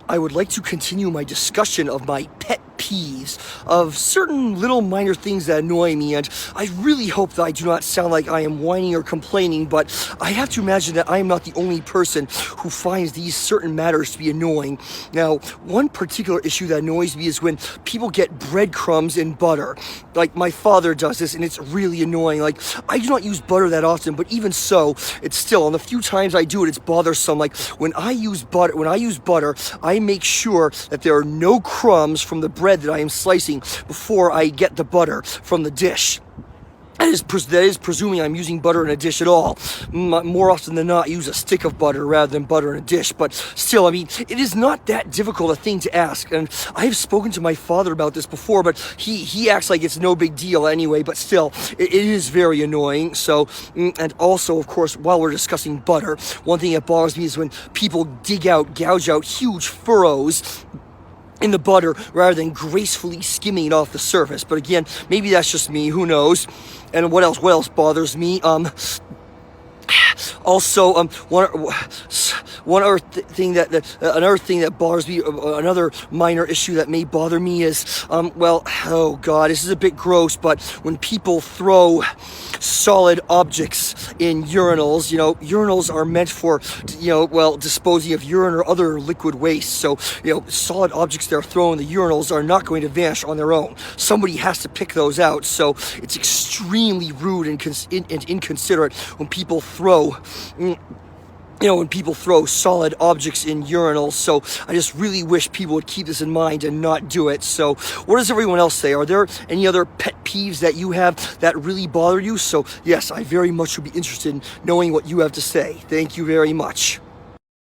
I would like to continue my discussion of my pet peeves, of certain little minor things that annoy me, and I really hope that I do not sound like I am whining or complaining, but I have to imagine that I am not the only person who finds these certain matters to be annoying. Now, one particular issue that annoys me is when people get breadcrumbs in butter. Like, my father does this, and it's really annoying. Like, I do not use butter that often, but even so, it's still, on the few times I do it, it's bothersome. Like, when I use butter, I make sure that there are no crumbs from the bread that I am slicing before I get the butter from the dish. That is presuming I'm using butter in a dish at all. More often than not, I use a stick of butter rather than butter in a dish. But still, I mean, it is not that difficult a thing to ask. And I have spoken to my father about this before, but he acts like it's no big deal anyway. But still, it is very annoying. So, and also, of course, while we're discussing butter, one thing that bothers me is when people gouge out huge furrows in the butter rather than gracefully skimming it off the surface. But again, maybe that's just me, who knows. And what else bothers me? Also, another thing that bothers me, another minor issue that may bother me is, well, oh God, this is a bit gross, but when people throw solid objects in urinals, urinals are meant for, disposing of urine or other liquid waste. So, solid objects that are thrown in the urinals are not going to vanish on their own. Somebody has to pick those out. So it's extremely rude and inconsiderate when people throw solid objects in urinals. So I just really wish people would keep this in mind and not do it. So what does everyone else say? Are there any other pet peeves that you have that really bother you? So yes, I very much would be interested in knowing what you have to say. Thank you very much.